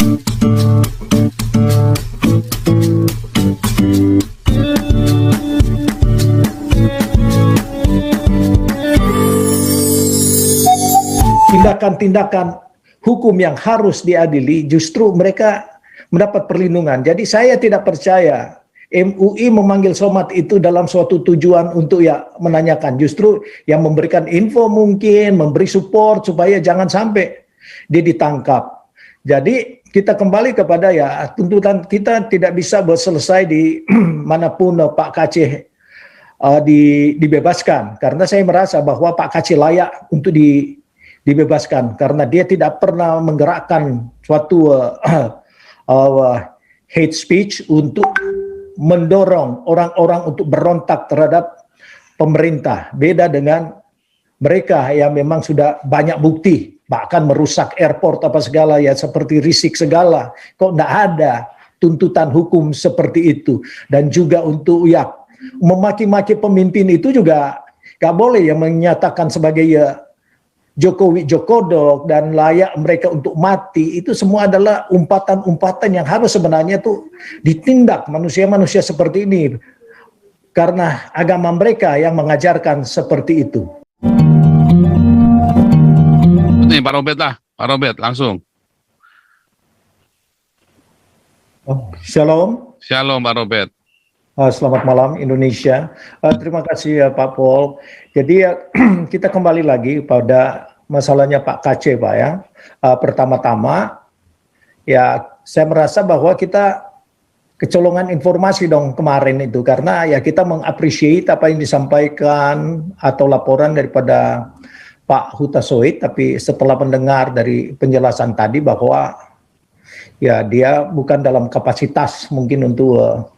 tindakan-tindakan hukum yang harus diadili, justru mereka mendapat perlindungan. Jadi saya tidak percaya MUI memanggil Somad itu dalam suatu tujuan untuk ya menanyakan. Justru yang memberikan info mungkin, memberi support supaya jangan sampai dia ditangkap. Jadi kita kembali kepada ya tuntutan kita tidak bisa selesai di manapun Pak Kacih dibebaskan. Karena saya merasa bahwa Pak Kacih layak untuk dibebaskan karena dia tidak pernah menggerakkan suatu hate speech untuk mendorong orang-orang untuk berontak terhadap pemerintah. Beda dengan mereka yang memang sudah banyak bukti, bahkan merusak airport apa segala ya seperti Rizik segala. Kok enggak ada tuntutan hukum seperti itu. Dan juga untuk ya memaki-maki pemimpin itu juga nggak boleh ya menyatakan sebagai ya Jokowi Jokodok dan layak mereka untuk mati, itu semua adalah umpatan-umpatan yang harus sebenarnya tuh ditindak manusia-manusia seperti ini karena agama mereka yang mengajarkan seperti itu. Nih Pak Robert lah, Pak Robert langsung. Shalom. Shalom Pak Robert. Selamat malam Indonesia. Terima kasih ya Pak Paul. Jadi kita kembali lagi pada masalahnya Pak Kacih Pak ya. Pertama-tama ya saya merasa bahwa kita kecolongan informasi dong kemarin itu karena ya kita mengapresiasi apa yang disampaikan atau laporan daripada Pak Huta Soit, tapi setelah mendengar dari penjelasan tadi bahwa ya dia bukan dalam kapasitas mungkin untuk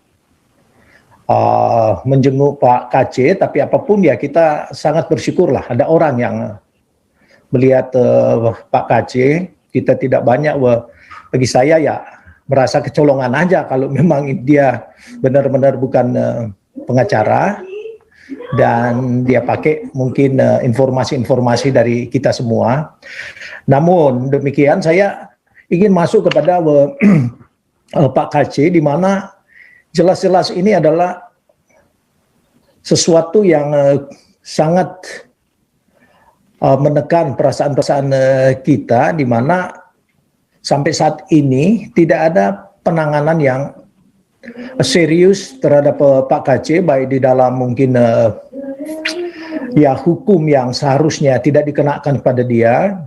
menjenguk Pak Kacih, tapi apapun ya kita sangat bersyukurlah ada orang yang melihat Pak Kacih. Kita tidak banyak, bagi saya ya merasa kecolongan aja kalau memang dia benar-benar bukan pengacara dan dia pakai mungkin informasi-informasi dari kita semua. Namun demikian saya ingin masuk kepada Pak Kacih di mana jelas-jelas ini adalah sesuatu yang sangat menekan perasaan-perasaan kita, di mana sampai saat ini tidak ada penanganan yang serius terhadap Pak Kacih, baik di dalam mungkin ya hukum yang seharusnya tidak dikenakan kepada dia.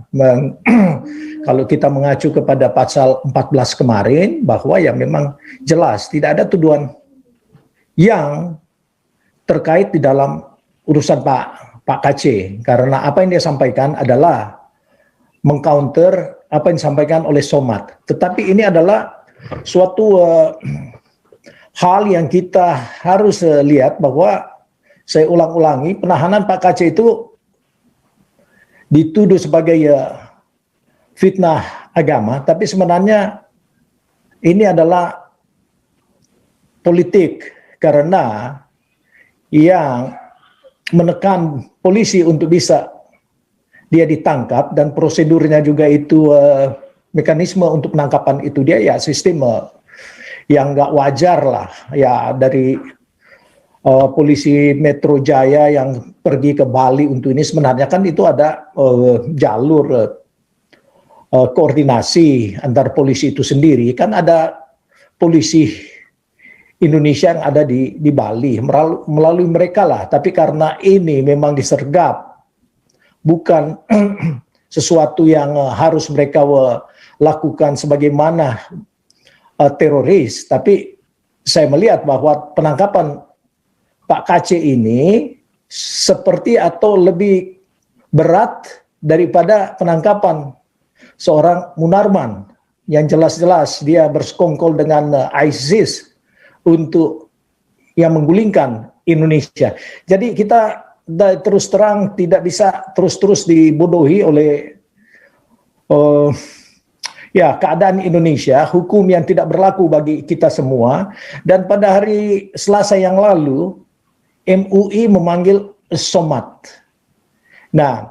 Kalau kita mengacu kepada pasal 14 kemarin, bahwa ya memang jelas tidak ada tuduhan yang terkait di dalam urusan Pak Kacih, karena apa yang dia sampaikan adalah mengcounter apa yang disampaikan oleh Somad. Tetapi ini adalah suatu hal yang kita harus lihat bahwa saya ulang-ulangi, penahanan Pak Kacih itu dituduh sebagai fitnah agama, tapi sebenarnya ini adalah politik karena yang menekan polisi untuk bisa dia ditangkap dan prosedurnya juga itu mekanisme untuk penangkapan itu dia ya sistem yang nggak wajar lah ya dari polisi Metro Jaya yang pergi ke Bali untuk ini. Sebenarnya kan itu ada jalur koordinasi antar polisi itu sendiri, kan ada polisi Indonesia yang ada di Bali melalui mereka lah. Tapi karena ini memang disergap, bukan sesuatu yang harus mereka lakukan sebagaimana teroris, tapi saya melihat bahwa penangkapan Pak Kacih ini seperti atau lebih berat daripada penangkapan seorang Munarman yang jelas-jelas dia bersekongkol dengan ISIS untuk yang menggulingkan Indonesia. Jadi kita terus terang tidak bisa terus-terus dibodohi oleh ya keadaan Indonesia, hukum yang tidak berlaku bagi kita semua. Dan pada hari Selasa yang lalu MUI memanggil Somad. Nah,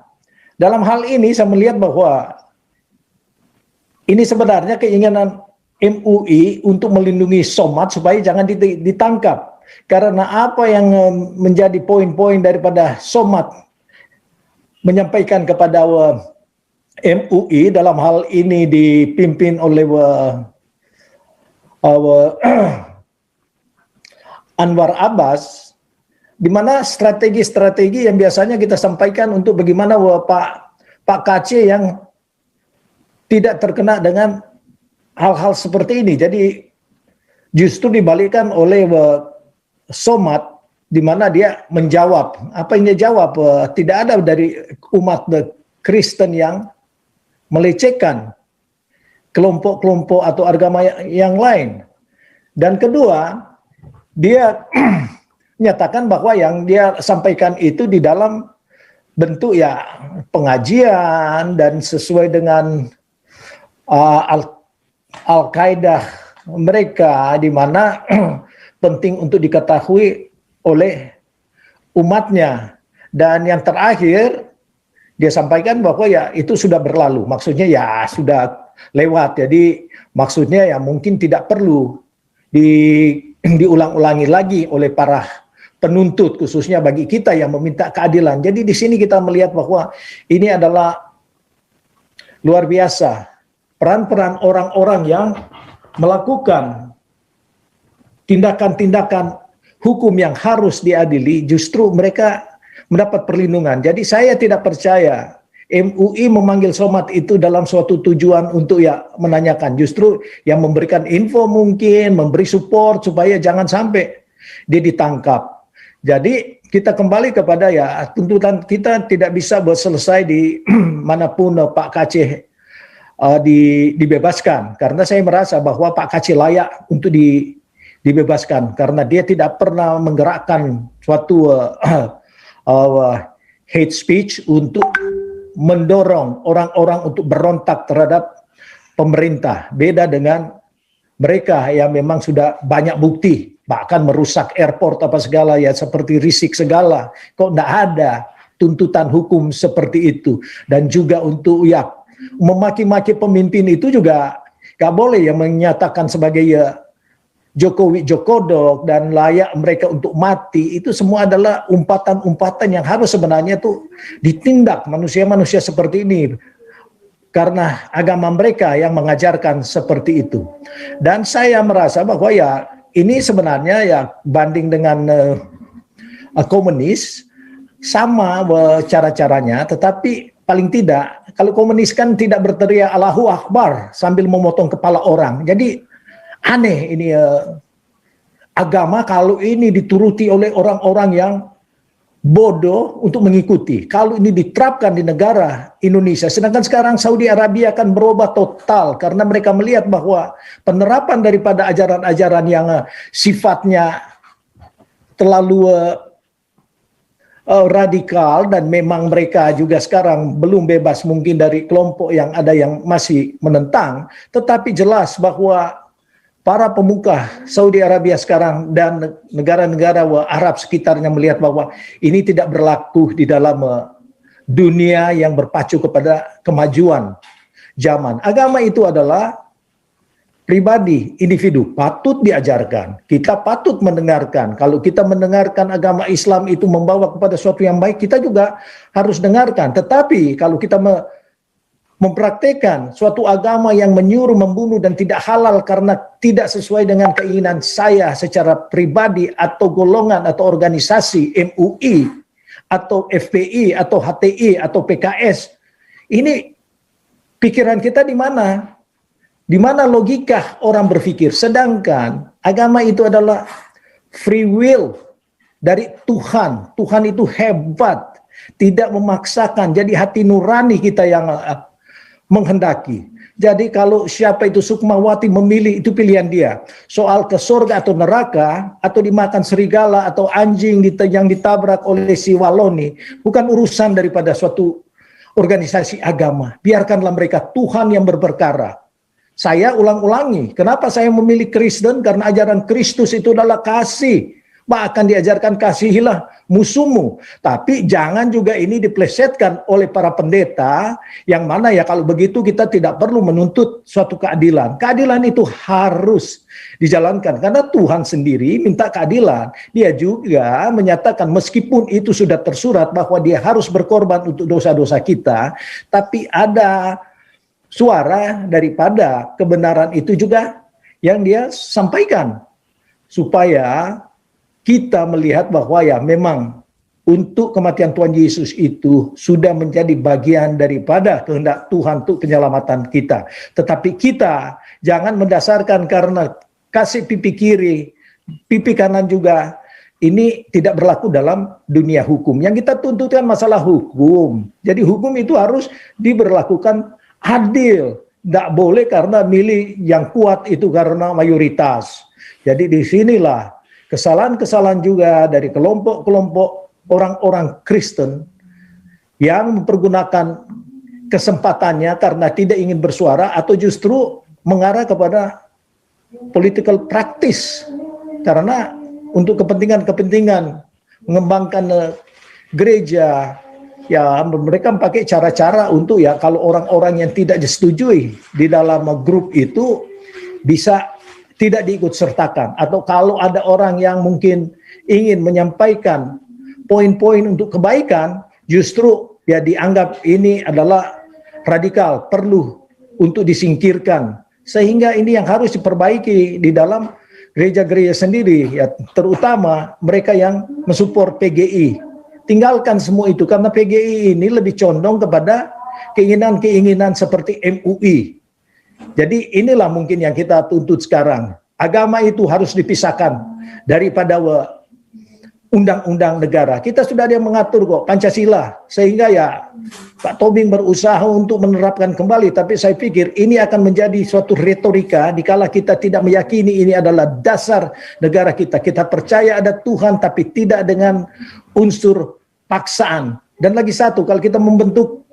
dalam hal ini saya melihat bahwa ini sebenarnya keinginan MUI untuk melindungi Somad supaya jangan ditangkap. Karena apa yang menjadi poin-poin daripada Somad menyampaikan kepada MUI dalam hal ini dipimpin oleh Anwar Abbas, di mana strategi-strategi yang biasanya kita sampaikan untuk bagaimana Pak KC yang tidak terkena dengan hal-hal seperti ini. Jadi justru dibalikkan oleh Somad, di mana dia menjawab. Apa yang dia jawab? Tidak ada dari umat Kristen yang melecehkan kelompok-kelompok atau agama yang lain. Dan kedua, dia menyatakan bahwa yang dia sampaikan itu di dalam bentuk ya pengajian dan sesuai dengan Al-Qaeda mereka, di mana penting untuk diketahui oleh umatnya. Dan yang terakhir dia sampaikan bahwa ya itu sudah berlalu, maksudnya ya sudah lewat. Jadi maksudnya ya mungkin tidak perlu diulang-ulangi lagi oleh para penuntut, khususnya bagi kita yang meminta keadilan. Jadi di sini kita melihat bahwa ini adalah luar biasa peran-peran orang-orang yang melakukan tindakan-tindakan hukum yang harus diadili, justru mereka mendapat perlindungan. Jadi saya tidak percaya MUI memanggil Somad itu dalam suatu tujuan untuk ya menanyakan, justru yang memberikan info mungkin, memberi support supaya jangan sampai dia ditangkap. Jadi kita kembali kepada ya tuntutan kita tidak bisa selesai di manapun Pak KC dibebaskan, karena saya merasa bahwa Pak KC layak untuk dibebaskan karena dia tidak pernah menggerakkan suatu hate speech untuk mendorong orang-orang untuk berontak terhadap pemerintah. Beda dengan mereka yang memang sudah banyak bukti, bahkan merusak airport apa segala ya seperti Rizik segala. Kok tidak ada tuntutan hukum seperti itu? Dan juga untuk ya memaki-maki pemimpin itu juga gak boleh yang menyatakan sebagai ya Jokowi Jokodok dan layak mereka untuk mati. Itu semua adalah umpatan-umpatan yang harus sebenarnya tuh ditindak manusia-manusia seperti ini, karena agama mereka yang mengajarkan seperti itu. Dan saya merasa bahwa ya ini sebenarnya ya banding dengan komunis sama cara-caranya, tetapi paling tidak kalau komunis kan tidak berteriak Allahu Akbar sambil memotong kepala orang. Jadi aneh ini agama kalau ini dituruti oleh orang-orang yang bodoh untuk mengikuti. Kalau ini diterapkan di negara Indonesia, sedangkan sekarang Saudi Arabia akan berubah total karena mereka melihat bahwa penerapan daripada ajaran-ajaran yang sifatnya terlalu radikal, dan memang mereka juga sekarang belum bebas mungkin dari kelompok yang ada yang masih menentang, tetapi jelas bahwa para pemuka Saudi Arabia sekarang dan negara-negara Arab sekitarnya melihat bahwa ini tidak berlaku di dalam dunia yang berpacu kepada kemajuan zaman. Agama itu adalah pribadi, individu, patut diajarkan. Kita patut mendengarkan. Kalau kita mendengarkan agama Islam itu membawa kepada sesuatu yang baik, kita juga harus dengarkan. Tetapi kalau kita mempraktekkan suatu agama yang menyuruh membunuh dan tidak halal karena tidak sesuai dengan keinginan saya secara pribadi atau golongan atau organisasi MUI atau FPI atau HTI atau PKS, ini pikiran kita di mana? Di mana logika orang berpikir? Sedangkan agama itu adalah free will dari Tuhan. Tuhan itu hebat, tidak memaksakan. Jadi hati nurani kita yang menghendaki. Jadi kalau siapa itu Sukmawati memilih, itu pilihan dia. Soal ke surga atau neraka, atau dimakan serigala atau anjing yang ditabrak oleh si Waloni, bukan urusan daripada suatu organisasi agama. Biarkanlah mereka, Tuhan yang berperkara. Saya ulang-ulangi, kenapa saya memilih Kristen? Karena ajaran Kristus itu adalah kasih, Bahkan diajarkan kasihilah musuhmu. Tapi jangan juga ini diplesetkan oleh para pendeta, yang mana ya kalau begitu kita tidak perlu menuntut suatu keadilan. Keadilan itu harus dijalankan karena Tuhan sendiri minta keadilan. Dia juga menyatakan meskipun itu sudah tersurat bahwa dia harus berkorban untuk dosa-dosa kita, tapi ada suara daripada kebenaran itu juga yang dia sampaikan, supaya kita melihat bahwa ya memang untuk kematian Tuhan Yesus itu sudah menjadi bagian daripada kehendak Tuhan untuk penyelamatan kita. Tetapi kita jangan mendasarkan karena kasih pipi kiri, pipi kanan juga. Ini tidak berlaku dalam dunia hukum. Yang kita tuntutkan masalah hukum. Jadi hukum itu harus diberlakukan adil. Tidak boleh karena milih yang kuat itu karena mayoritas. Jadi disinilah kesalahan-kesalahan juga dari kelompok-kelompok orang-orang Kristen yang mempergunakan kesempatannya karena tidak ingin bersuara atau justru mengarah kepada political practice karena untuk kepentingan-kepentingan mengembangkan gereja, ya mereka pakai cara-cara untuk ya kalau orang-orang yang tidak disetujui di dalam grup itu bisa tidak diikut sertakan, atau kalau ada orang yang mungkin ingin menyampaikan poin-poin untuk kebaikan justru ya dianggap ini adalah radikal, perlu untuk disingkirkan, sehingga ini yang harus diperbaiki di dalam gereja-gereja sendiri, ya terutama mereka yang mensupport PGI. Tinggalkan semua itu karena PGI ini lebih condong kepada keinginan-keinginan seperti MUI. Jadi inilah mungkin yang kita tuntut sekarang. Agama itu harus dipisahkan daripada undang-undang negara. Kita sudah ada yang mengatur kok Pancasila, sehingga ya Pak Tobing berusaha untuk menerapkan kembali, tapi saya pikir ini akan menjadi suatu retorika dikala kita tidak meyakini ini adalah dasar negara kita. Kita percaya ada Tuhan tapi tidak dengan unsur paksaan. Dan lagi satu, kalau kita membentuk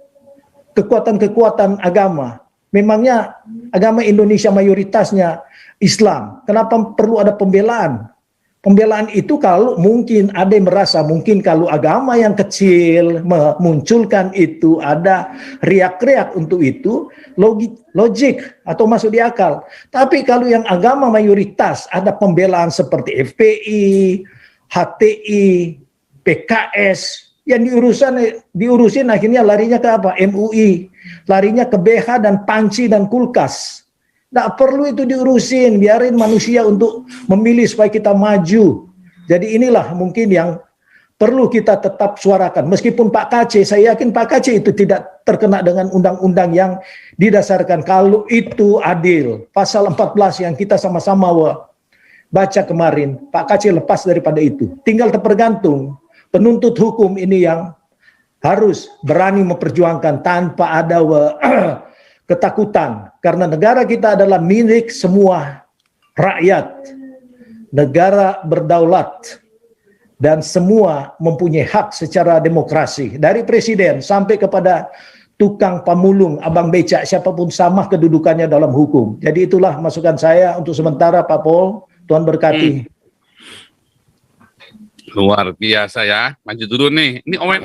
kekuatan-kekuatan agama, memangnya agama Indonesia mayoritasnya Islam. Kenapa perlu ada pembelaan? Pembelaan itu kalau mungkin ada yang merasa mungkin kalau agama yang kecil memunculkan itu ada riak-riak untuk itu, logik atau masuk di akal. Tapi kalau yang agama mayoritas ada pembelaan seperti FPI, HTI, PKS, yang diurusin akhirnya larinya ke apa? MUI, larinya ke BH dan panci dan kulkas. Tidak perlu itu diurusin, biarin manusia untuk memilih supaya kita maju. Jadi inilah mungkin yang perlu kita tetap suarakan. Meskipun Pak KC, saya yakin Pak KC itu tidak terkena dengan undang-undang yang didasarkan. Kalau itu adil, pasal 14 yang kita sama-sama baca kemarin, Pak KC lepas daripada itu. Tinggal tergantung penuntut hukum ini yang harus berani memperjuangkan tanpa ada ketakutan, karena negara kita adalah milik semua rakyat, negara berdaulat, dan semua mempunyai hak secara demokrasi, dari presiden sampai kepada tukang pamulung, abang becak, siapapun sama kedudukannya dalam hukum. Jadi itulah masukan saya untuk sementara, Pak Pol. Tuhan berkati. Luar biasa ya. Maju dulu nih. Ini Owen.